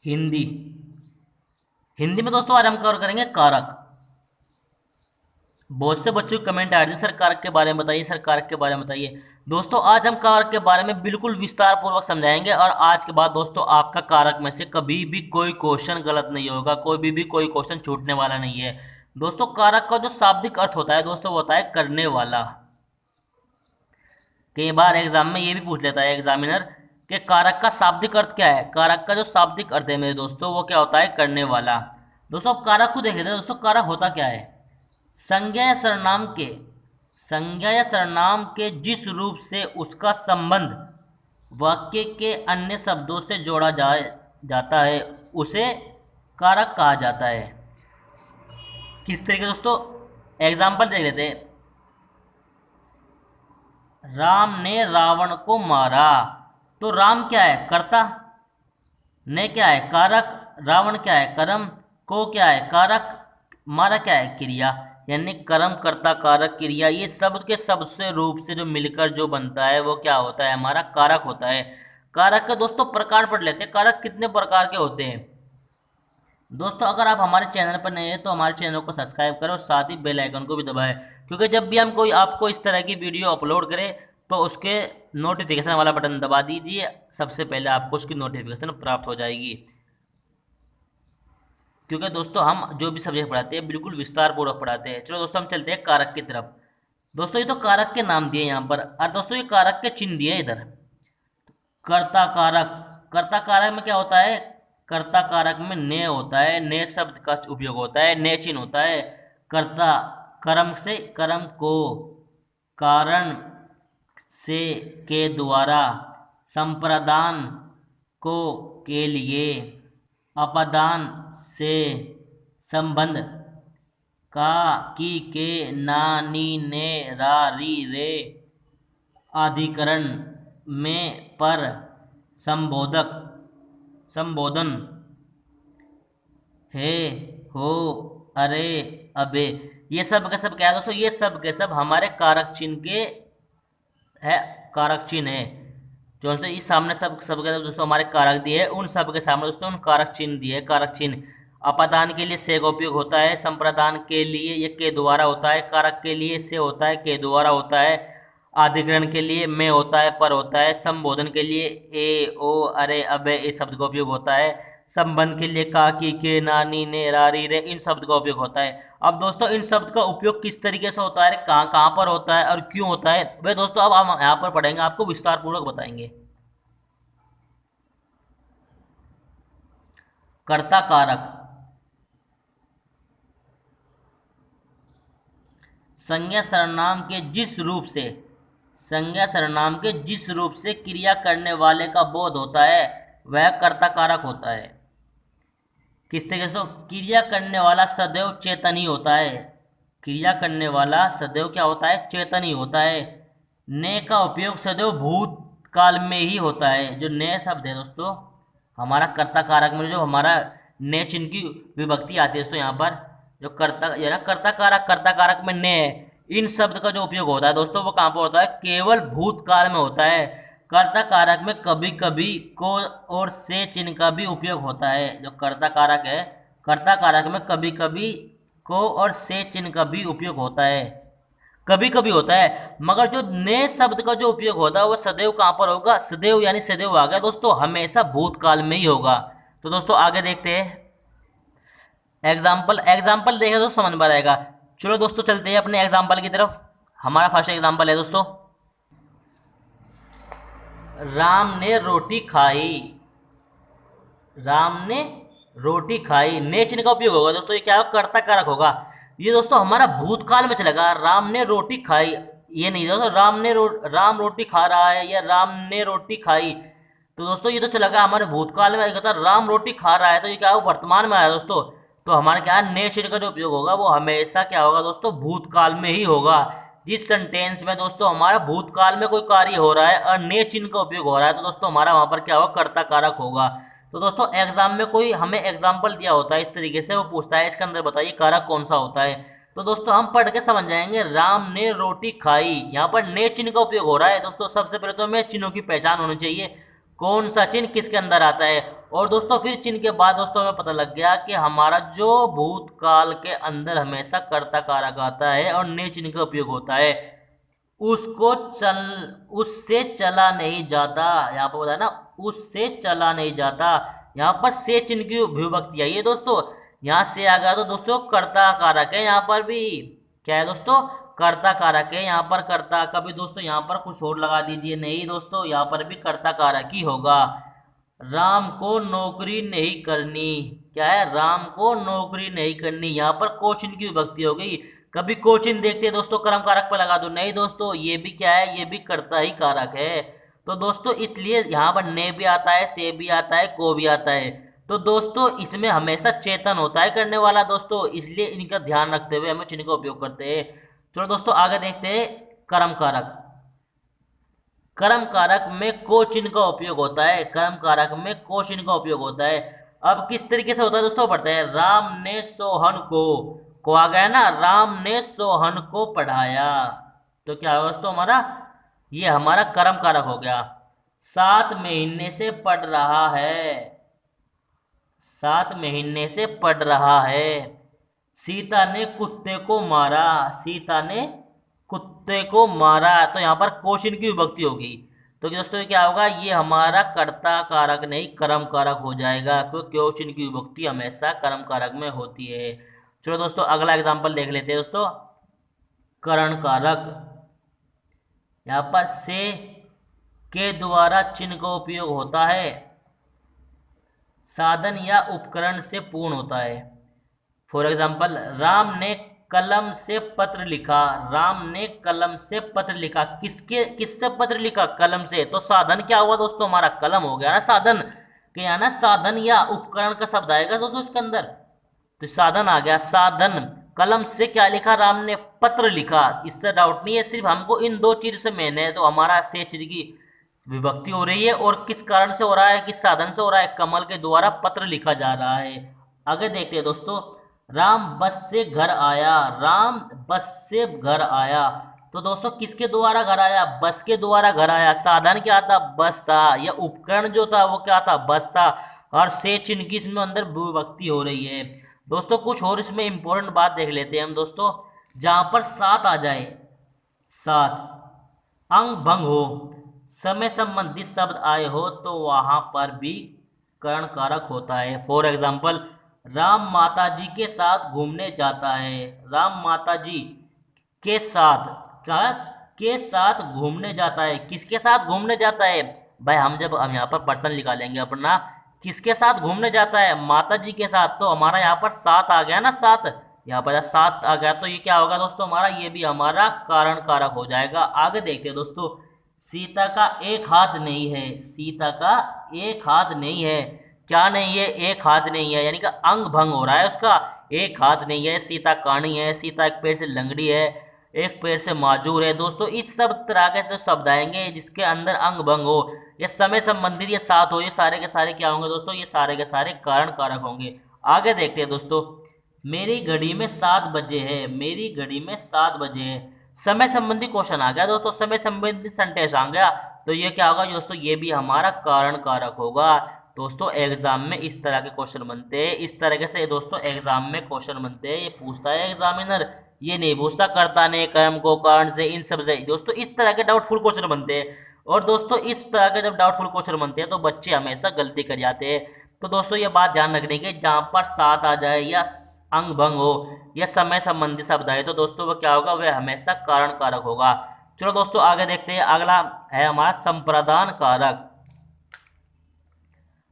हिंदी। हिंदी में दोस्तों आज हम कवर करेंगे कारक। बहुत से बच्चों की कमेंट आ रही है, सर कारक के बारे में बताइए, सर कारक के बारे में बताइए। दोस्तों आज हम कारक के बारे में बिल्कुल विस्तार पूर्वक समझाएंगे और आज के बाद दोस्तों आपका कारक में से कभी भी कोई क्वेश्चन गलत नहीं होगा, कोई क्वेश्चन छूटने वाला नहीं है। दोस्तों कारक का जो शाब्दिक अर्थ होता है दोस्तों वो होता है करने वाला। कई बार एग्जाम में ये भी पूछ लेता है एग्जामिनर कि कारक का शाब्दिक अर्थ क्या है। कारक का जो शाब्दिक अर्थ है मेरे दोस्तों वो क्या होता है, करने वाला। दोस्तों अब कारक को देख लेते हैं। दोस्तों कारक होता क्या है, संज्ञा या सर्वनाम के जिस रूप से उसका संबंध वाक्य के अन्य शब्दों से जोड़ा जाता है उसे कारक कहा जाता है। किस तरीके दोस्तों, एग्जाम्पल देख लेते हैं। राम ने रावण को मारा, तो राम क्या है, कर्ता, ने क्या है, कारक, रावण क्या है, कर्म, को क्या है, कारक, मारा क्या है, क्रिया। यानी कर्म, कर्ता, कारक, क्रिया, ये शब्द के शब्द से रूप से जो मिलकर जो बनता है वो क्या होता है, हमारा कारक होता है। कारक का दोस्तों प्रकार पढ़ लेते हैं। कारक कितने प्रकार के होते हैं दोस्तों। अगर आप हमारे चैनल पर नए हैं तो हमारे चैनल को सब्सक्राइब करें और साथ ही बेल आइकन को भी दबाएं, क्योंकि जब भी हम कोई आपको इस तरह की वीडियो अपलोड करें तो उसके नोटिफिकेशन वाला बटन दबा दीजिए, सबसे पहले आपको उसकी नोटिफिकेशन प्राप्त हो जाएगी। क्योंकि दोस्तों हम जो भी सब्जेक्ट पढ़ाते हैं बिल्कुल विस्तार पूर्वक पढ़ाते हैं। चलो दोस्तों हम चलते हैं कारक की तरफ। दोस्तों ये तो कारक के नाम दिए यहाँ पर, और दोस्तों ये कारक के चिन्ह दिए इधर। कर्ता कारक, कर्ता कारक में क्या होता है, कर्ता कारक में ने होता है, ने शब्द का उपयोग होता है, ने चिन्ह होता है। कर्ता, कर्म से, कर्म को, कारण से, के द्वारा, संप्रदान को, के लिए, अपादान से, संबंध, का, की, के, ना, नी, ने, रा, री, रे, अधिकरण में, पर, संबोधक, संबोधन, है, हो, अरे, अबे, ये सब के सब क्या है दोस्तों, ये सब के सब हमारे कारक चिन्ह के है, कारक चिन्ह है। जो दोस्तों इस सामने सब सब के सब दोस्तों हमारे कारक दिए है, उन सब के सामने दोस्तों उन कारक चिन्ह दिए है। कारक चिन्ह अपादान के लिए से का उपयोग होता है, संप्रदान के लिए ये के द्वारा होता है, कारक के लिए से होता है, के द्वारा होता है, अधिकरण के लिए में होता है, पर होता है, संबोधन के लिए ए, ओ, अरे, अबे इस शब्द का उपयोग होता है, संबंध के लिए का, की, के, नानी, ने, रारी, रे इन शब्द का उपयोग होता है। अब दोस्तों इन शब्द का उपयोग किस तरीके से होता है, कहाँ कहाँ पर होता है और क्यों होता है, वे दोस्तों अब हम यहाँ पर पढ़ेंगे, आपको विस्तार पूर्वक बताएंगे। कर्ता कारक, संज्ञा सर्वनाम के जिस रूप से, संज्ञा सर्वनाम के जिस रूप से क्रिया करने वाले का बोध होता है वह कर्ता कारक होता है। किस तरीके से, क्रिया करने वाला सदैव चेतन ही होता है, क्रिया करने वाला सदैव क्या होता है, चेतन ही होता है। ने का उपयोग सदैव भूतकाल में ही होता है। जो ने शब्द है दोस्तों हमारा कर्ता कारक में, जो हमारा ने चिन्ह की विभक्ति आती है दोस्तों यहाँ पर, जो कर्ता या ना कर्ता कारक में ने है, इन शब्द का जो उपयोग होता है दोस्तों वो कहाँ पर होता है, केवल भूतकाल में होता है। कर्ता कारक में कभी कभी को और से चिन्ह का भी उपयोग होता है। जो कर्ता कारक है, कर्ता कारक में कभी कभी को और से चिन्ह का भी उपयोग होता है, कभी कभी होता है। मगर जो ने शब्द का जो उपयोग होता है वो सदैव कहाँ पर होगा, सदैव यानी सदैव आ गया दोस्तों, हमेशा भूतकाल में ही होगा। तो दोस्तों आगे देखते हैं एग्जाम्पल। एग्जाम्पल देखें तो समझ में आएगा। चलो दोस्तों चलते हैं अपने एग्जाम्पल की तरफ। हमारा फर्स्ट एग्जाम्पल है दोस्तों, राम ने रोटी खाई, राम ने रोटी खाई, ने चिन्ह का उपयोग होगा दोस्तों, ये क्या होगा, कर्ता कारक होगा। ये दोस्तों हमारा भूतकाल में चलेगा, राम ने रोटी खाई, ये नहीं दोस्तों राम रोटी खा रहा है या राम ने रोटी खाई। तो दोस्तों ये तो चलेगा हमारे भूतकाल में, कहता राम रोटी खा रहा है तो ये क्या होगा, वर्तमान में आया दोस्तों। तो हमारा क्या है, ने चिन्ह का जो उपयोग होगा वो हमेशा क्या होगा दोस्तों, भूतकाल में ही होगा। जिस सेंटेंस में दोस्तों हमारा भूतकाल में कोई कार्य हो रहा है और ने चिन्ह का उपयोग हो रहा है तो दोस्तों हमारा वहां पर क्या होगा, कर्ता कारक होगा। तो दोस्तों एग्जाम में कोई हमें एग्जाम्पल दिया होता है इस तरीके से, वो पूछता है इसके अंदर बताइए कारक कौन सा होता है। तो दोस्तों हम पढ़ के समझ जाएंगे, राम ने रोटी खाई, यहाँ पर ने चिन्ह का उपयोग हो रहा है दोस्तों। सबसे पहले तो हमें चिन्हों की पहचान होनी चाहिए, कौन सा चिन्ह किसके अंदर आता है। और दोस्तों फिर चिन्ह के बाद दोस्तों हमें पता लग गया कि हमारा जो भूतकाल के अंदर हमेशा कर्ता कारक आता है और ने चिन्ह का उपयोग होता है, उसको चल उससे चला नहीं जाता। यहाँ पर बताया ना, उससे चला नहीं जाता। यहाँ पर से चिन्ह की विभक्ति आई है दोस्तों। यहाँ से आ गया तो दोस्तों कर्ता कारक है। यहाँ पर भी क्या है दोस्तों, कर्ता कारक है। यहाँ पर कर्ता का भी दोस्तों यहाँ पर कुछ और लगा दीजिए, नहीं दोस्तों यहाँ पर भी कर्ता कारक ही होगा। राम को नौकरी नहीं करनी, क्या है, राम को नौकरी नहीं करनी। यहाँ पर कोचिन की विभक्ति हो गई। कभी कोचिन देखते हैं दोस्तों कर्म कारक पर लगा दो, नहीं दोस्तों ये भी क्या है, ये भी कर्ता ही कारक है। तो दोस्तों इसलिए यहाँ पर ने भी आता है, से भी आता है, को भी आता है। तो दोस्तों इसमें हमेशा चेतन होता है करने वाला दोस्तों, इसलिए इनका ध्यान रखते हुए हमें चिन्ह का उपयोग करते हैं। चलो दोस्तों आगे देखते हैं कर्म कारक। कर्म कारक में को चिन्ह का उपयोग होता है, कर्म कारक में को चिन्ह का उपयोग होता है। अब किस तरीके से होता है दोस्तों पढ़ते हैं। राम ने सोहन को आ गया ना, राम ने सोहन को पढ़ाया, तो क्या है दोस्तों हमारा, ये हमारा कर्म कारक हो गया। 7 महीने से पढ़ रहा है, 7 महीने से पढ़ रहा है। सीता ने कुत्ते को मारा, सीता ने कुत्ते को मारा, तो यहाँ पर क्वेश्चन की विभक्ति होगी। तो दोस्तों ये क्या होगा, ये हमारा कर्ता कारक नहीं कर्म कारक हो जाएगा, क्योंकि क्वेश्चन की विभक्ति हमेशा कर्म कारक में होती है। चलो दोस्तों अगला एग्जांपल देख लेते हैं दोस्तों। करण कारक, यहाँ पर से के द्वारा चिन्ह का उपयोग होता है, साधन या उपकरण से पूर्ण होता है। फॉर एग्जाम्पल, राम ने कलम से पत्र लिखा, राम ने कलम से पत्र लिखा, किससे पत्र लिखा, कलम से। तो साधन क्या हुआ दोस्तों, हमारा कलम हो गया ना साधन, कि यहाँ ना साधन या उपकरण का शब्द आएगा दोस्तों इसके अंदर, तो साधन आ गया। साधन, कलम से क्या लिखा, राम ने पत्र लिखा, इससे डाउट नहीं है, सिर्फ हमको इन दो चीज से मेन है। तो हमारा से चीज की विभक्ति हो रही है, और किस कारण से हो रहा है, किस साधन से हो रहा है, कमल के द्वारा पत्र लिखा जा रहा है। आगे देखते हैं दोस्तों। राम बस से घर आया, राम बस से घर आया, तो दोस्तों किसके द्वारा घर आया, बस के द्वारा घर आया। साधन क्या था, बस था, या उपकरण जो था वो क्या था, बस था। और से चिन्ह की इसमें अंदर विभक्ति हो रही है दोस्तों। कुछ और इसमें इंपॉर्टेंट बात देख लेते हैं हम दोस्तों। जहां पर सात आ जाए, सात, अंग भंग हो, समय संबंधित शब्द आए हो, तो वहां पर भी करण कारक होता है। फॉर एग्जाम्पल, राम माता जी के साथ घूमने जाता है, राम माता जी के साथ, क्या, के साथ घूमने जाता है। किसके साथ घूमने जाता है भाई, हम यहाँ पर पर्सन लिखा लेंगे अपना, किसके साथ घूमने जाता है, माता जी के साथ। तो हमारा यहाँ पर सात आ गया ना, सात, यहाँ पर सात आ गया, तो ये क्या होगा दोस्तों हमारा, ये भी हमारा कारण कारक हो जाएगा। आगे देखते हैं दोस्तों। सीता का एक हाथ नहीं है, सीता का एक हाथ नहीं है, क्या नहीं है, एक हाथ नहीं है, यानी कि अंग भंग हो रहा है उसका, एक हाथ नहीं है। सीता काणी है, सीता एक पैर से लंगड़ी है, एक पैर से माजूर है। दोस्तों इस सब तरह के जो शब्द आएंगे जिसके अंदर अंग भंग हो, ये समय संबंधित, ये साथ हो, ये सारे के सारे क्या होंगे दोस्तों, ये सारे के सारे कारण कारक होंगे। आगे देखते हैं दोस्तों। मेरी घड़ी में 7 बजे है, मेरी घड़ी में 7 बजे है, समय संबंधी क्वेश्चन आ गया दोस्तों, समय संबंधी सेंटेंस आ गया, तो ये क्या होगा दोस्तों, ये भी हमारा कारण कारक होगा। दोस्तों एग्जाम में इस तरह के क्वेश्चन बनते हैं, इस तरीके से दोस्तों एग्जाम में क्वेश्चन बनते हैं। ये पूछता है एग्जामिनर, ये नहीं पूछता कर्ता ने कर्म को कारण से, इन सब से। दोस्तों इस तरह के डाउटफुल क्वेश्चन बनते हैं, और दोस्तों इस तरह के जब डाउटफुल क्वेश्चन बनते हैं तो बच्चे हमेशा गलती कर जाते हैं। तो दोस्तों ये बात ध्यान रखने की, जहाँ पर सात आ जाए या अंग भंग हो या समय संबंधी शब्द आए, तो दोस्तों वो क्या होगा, वह हमेशा कारण कारक होगा। चलो दोस्तों आगे देखते हैं। अगला है हमारा संप्रदान कारक।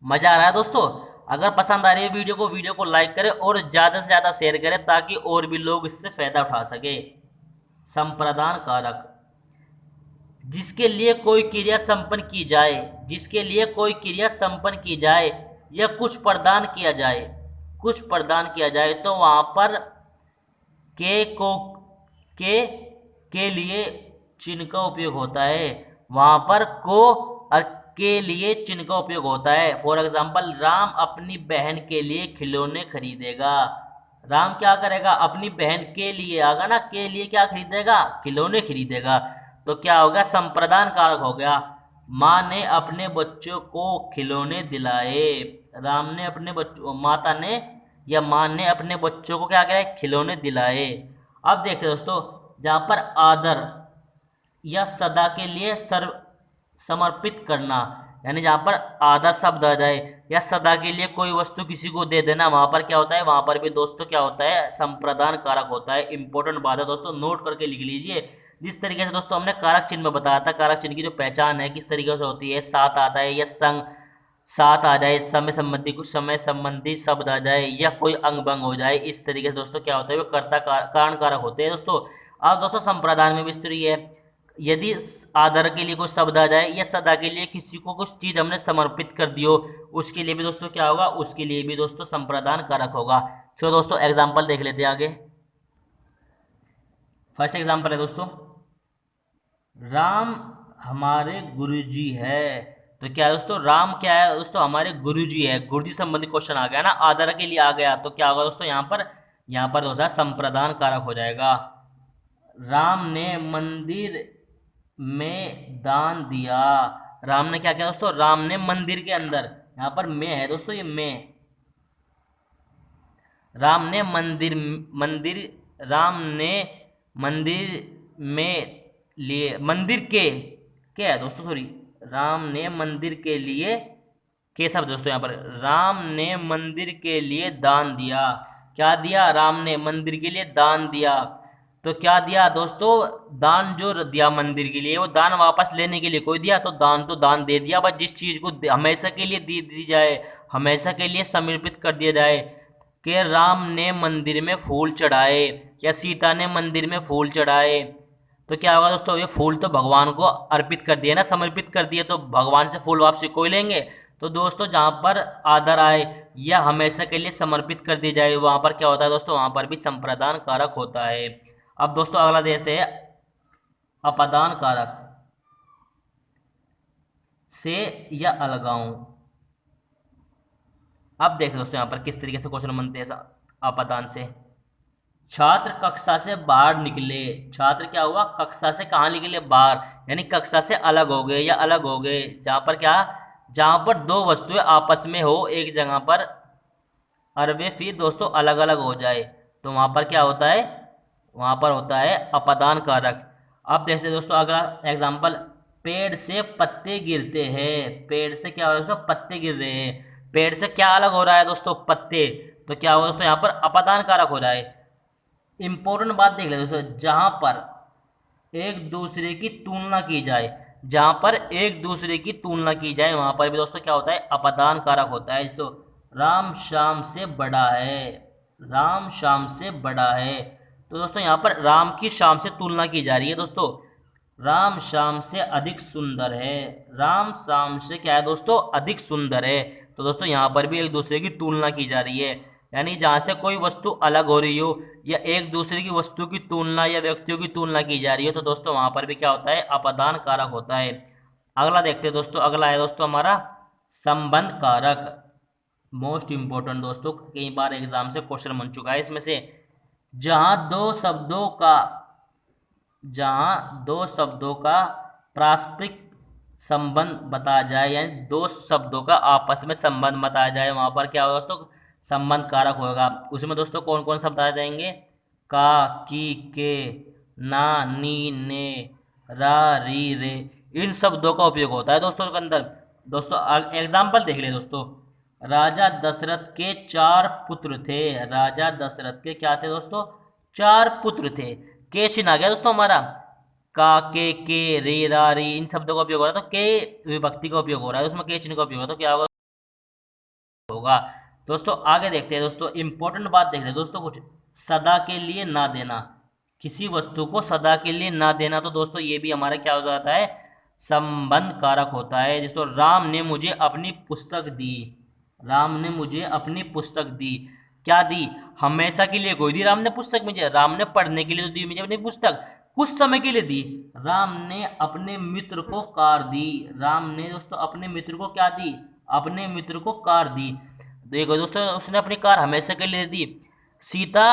मजा आ रहा है दोस्तों? अगर पसंद आ रही है वीडियो को लाइक करें और ज्यादा से ज्यादा शेयर करें, ताकि और भी लोग इससे फायदा उठा सके। संप्रदान कारक, जिसके लिए कोई क्रिया संपन्न की जाए, जिसके लिए कोई क्रिया संपन्न की जाए या कुछ प्रदान किया जाए, कुछ प्रदान किया जाए, तो वहां पर के लिए चिन्ह का उपयोग होता है, वहां पर को और के लिए चिन्ह का उपयोग होता है। फॉर एग्जाम्पल, राम अपनी बहन के लिए खिलौने खरीदेगा, राम क्या करेगा, अपनी बहन के लिए, आगा ना, के लिए क्या खरीदेगा, खिलौने खरीदेगा, तो क्या होगा, संप्रदान कारक हो गया। माँ ने अपने बच्चों को खिलौने दिलाए। राम ने अपने बच्चों, माता ने या माँ ने अपने बच्चों को क्या किया, खिलौने दिलाए। अब देखते हैं दोस्तों, जहां पर आदर या सदा के लिए सर्व समर्पित करना, यानी जहां पर आदर शब्द आ जाए या सदा के लिए कोई वस्तु किसी को दे देना, वहां पर क्या होता है, वहां पर भी दोस्तों क्या होता है, संप्रदान कारक होता है। इंपॉर्टेंट बात है दोस्तों, नोट करके लिख लीजिए। जिस तरीके से दोस्तों हमने कारक चिन्ह में बताया था, कारक चिन्ह की जो पहचान है किस तरीके से होती है, साथ आता है या संग, साथ आ जाए, समय संबंधी कुछ समय संबंधी शब्द आ जाए या कोई अंग भंग हो जाए, इस तरीके से दोस्तों क्या होता है, वो कर्ता कारण कारक होते हैं दोस्तों। अब दोस्तों संप्रदान में भी इस तरीके है, यदि आदर के लिए कोई शब्द आ जाए या सदा के लिए किसी को कुछ चीज हमने समर्पित कर दी हो, उसके लिए भी दोस्तों क्या होगा, उसके लिए भी दोस्तों संप्रदान कारक होगा। चलो दोस्तों एग्जाम्पल देख लेते हैं आगे। फर्स्ट एग्जाम्पल है दोस्तों, राम हमारे गुरुजी है। तो क्या है दोस्तों, राम क्या है दोस्तों, हमारे गुरुजी है। गुरुजी संबंधी क्वेश्चन आ गया ना, आदर के लिए आ गया, तो क्या होगा दोस्तों, यहाँ पर दोस्तों संप्रदान कारक हो जाएगा। राम ने मंदिर में दान दिया। राम ने क्या किया दोस्तों, राम ने मंदिर के अंदर, यहाँ पर में है दोस्तों, ये में, राम ने मंदिर मंदिर राम ने मंदिर में लिए, मंदिर के, क्या है दोस्तों, सॉरी, राम ने मंदिर के लिए, के शब्द दोस्तों यहाँ पर, राम ने मंदिर के लिए दान दिया। क्या दिया, राम ने मंदिर के लिए दान दिया। तो क्या दिया दोस्तों, दान जो दिया मंदिर के लिए, वो दान वापस लेने के लिए कोई दिया, तो दान दे दिया। बस जिस चीज को हमेशा के लिए दी जाए, हमेशा के लिए समर्पित कर दिया जाए, कि राम ने मंदिर में फूल चढ़ाए या सीता ने मंदिर में फूल चढ़ाए, तो क्या होगा दोस्तों, ये फूल तो भगवान को अर्पित कर दिए ना, समर्पित कर दिए, तो भगवान से फूल वापसी कोई लेंगे। तो दोस्तों जहां पर आदर आए या हमेशा के लिए समर्पित कर दी जाए, वहां पर क्या होता है दोस्तों, वहां पर भी संप्रदान कारक होता है। अब दोस्तों अगला देखते हैं, अपादान कारक, से या अलगाऊं। अब देखते दोस्तों यहाँ पर किस तरीके से क्वेश्चन बनते हैं अपादान से। छात्र कक्षा से बाहर निकले। छात्र क्या हुआ, कक्षा से कहाँ निकले, बाहर, यानी कक्षा से अलग हो गए या अलग हो गए। जहां पर क्या, जहां पर दो वस्तुएं आपस में हो एक जगह पर, और वे फिर दोस्तों अलग अलग हो जाए, तो वहां पर क्या होता है, वहां पर होता है अपादान कारक। अब देखते हैं दोस्तों अगला एग्जाम्पल, पेड़ से पत्ते गिरते हैं। पेड़ से क्या हो रहा है दोस्तों, पत्ते गिर रहे हैं। पेड़ से क्या अलग हो रहा है दोस्तों, पत्ते, तो क्या होगा दोस्तों, यहाँ पर अपादान कारक हो जाए। इंपॉर्टेंट बात देख ले दोस्तों, जहां पर एक दूसरे की तुलना की जाए, जहां पर एक दूसरे की तुलना की जाए, वहां पर भी दोस्तों क्या होता है, अपादान कारक होता है। दोस्तों राम श्याम से बड़ा है, राम श्याम से बड़ा है, तो दोस्तों यहाँ पर राम की श्याम से तुलना की जा रही है दोस्तों, राम श्याम से अधिक सुंदर है। राम श्याम से क्या है दोस्तों, अधिक सुंदर है, तो दोस्तों यहाँ पर भी एक दूसरे की तुलना की जा रही है, यानी जहां से कोई वस्तु अलग हो रही हो या एक दूसरे की वस्तु की तुलना या व्यक्तियों की तुलना की जा रही है, तो दोस्तों वहां पर भी क्या होता है, अपादान कारक होता है। अगला देखते हैं दोस्तों, अगला है दोस्तों हमारा संबंध कारक। मोस्ट इंपोर्टेंट दोस्तों, कई बार एग्जाम से क्वेश्चन बन चुका है इसमें से। जहां दो शब्दों का जहां दो शब्दों का पारस्परिक संबंध बताया जाए, यानी दो शब्दों का आपस में संबंध बताया जाए, वहां पर क्या होगा दोस्तों, संबंध कारक होगा। उसमें दोस्तों कौन कौन शब्द आ जाएंगे, का, की, के, ना, नी, ने, रा, री, रे, इन शब्दों का उपयोग होता है दोस्तों के अंदर। दोस्तों एग्जाम्पल देख ले दोस्तों, राजा दशरथ के 4 पुत्र थे। राजा दशरथ के क्या थे दोस्तों, 4 पुत्र थे। के चिन्ह आ गया दोस्तों हमारा, के, रे, रा, री, इन शब्दों का उपयोग हो रहा है, तो के विभक्ति का उपयोग हो रहा है, उसमें के चिन्ह का उपयोग हो रहा है, तो क्या होगा दोस्तों। आगे देखते हैं दोस्तों, इंपॉर्टेंट बात देख रहे हैं दोस्तों, कुछ सदा के लिए ना देना, किसी वस्तु को सदा के लिए ना देना, तो दोस्तों ये भी हमारा क्या हो जाता है, संबंध कारक होता है। दोस्तों राम ने मुझे अपनी पुस्तक दी। राम ने मुझे अपनी पुस्तक दी, क्या दी, हमेशा के लिए कोई दी राम ने पुस्तक मुझे, राम ने पढ़ने के लिए तो दी मुझे अपनी पुस्तक, कुछ समय के लिए दी। राम ने अपने मित्र को कार दी। राम ने दोस्तों अपने मित्र को क्या दी, अपने मित्र को कार दी। देखो दोस्तों उसने अपनी कार हमेशा के लिए दी। सीता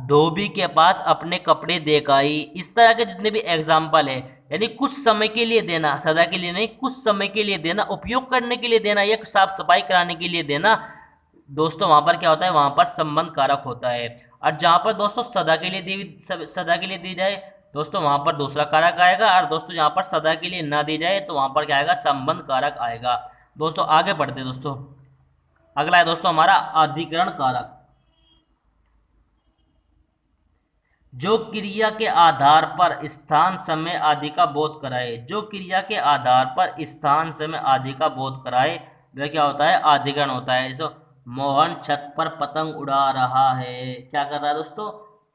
धोबी के पास अपने कपड़े देख आई। इस तरह के जितने भी एग्जाम्पल है यानी कुछ समय के लिए देना, सदा के लिए नहीं, कुछ समय के लिए देना, उपयोग करने के लिए देना या साफ सफाई कराने के लिए देना, दोस्तों वहां पर क्या होता है, वहां पर संबंध कारक होता है। और जहां पर दोस्तों सदा के लिए दी जाए दोस्तों, वहां पर दूसरा कारक आएगा। और दोस्तों जहां पर सदा के लिए ना दी जाए तो वहां पर क्या आएगा, संबंध कारक आएगा। दोस्तों आगे बढ़ते हैं दोस्तों, अगला है दोस्तों हमारा अधिकरण कारक। जो क्रिया के आधार पर स्थान समय आदि का बोध कराए, जो क्रिया के आधार पर स्थान समय आदि का बोध कराए, वह क्या होता है, अधिकरण होता है। जैसे मोहन छत पर पतंग उड़ा रहा है, क्या कर रहा है दोस्तों,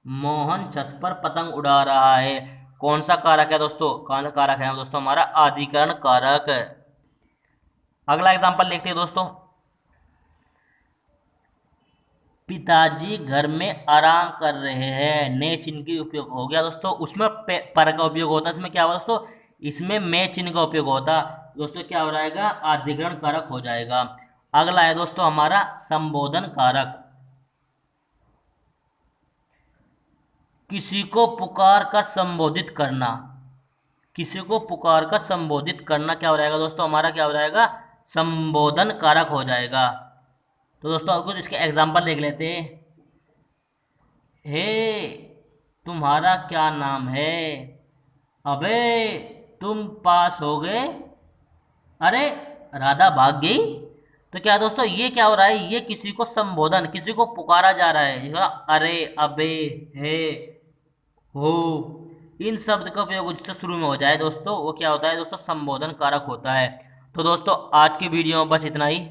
मोहन छत पर पतंग उड़ा रहा है। कौन सा कारक है दोस्तों, कौन सा कारक है दोस्तों, हमारा अधिकरण कारक। अगला एग्जांपल देखते हैं दोस्तों, पिताजी घर में आराम कर रहे हैं, ने चिन्ह की उपयोग हो गया दोस्तों, उसमें पर का उपयोग होता है, इसमें क्या हुआ दोस्तों, इसमें में चिन्ह का उपयोग होता दोस्तों, क्या हो जाएगा, अधिकरण कारक हो जाएगा। अगला है दोस्तों हमारा संबोधन कारक। किसी को पुकार कर संबोधित करना, किसी को पुकार कर संबोधित करना क्या हो जाएगा दोस्तों, हमारा क्या हो जाएगा, संबोधन कारक हो जाएगा। तो दोस्तों कुछ इसके एग्जाम्पल देख लेते हैं। हे तुम्हारा क्या नाम है, अबे तुम पास हो गए, अरे राधा भाग गई। तो क्या दोस्तों ये क्या हो रहा है, ये किसी को संबोधन, किसी को पुकारा जा रहा है, अरे अबे हे हो, इन शब्द का उपयोग जिससे शुरू में हो जाए दोस्तों, वो क्या होता है दोस्तों, संबोधन कारक होता है। तो दोस्तों आज की वीडियो में बस इतना ही।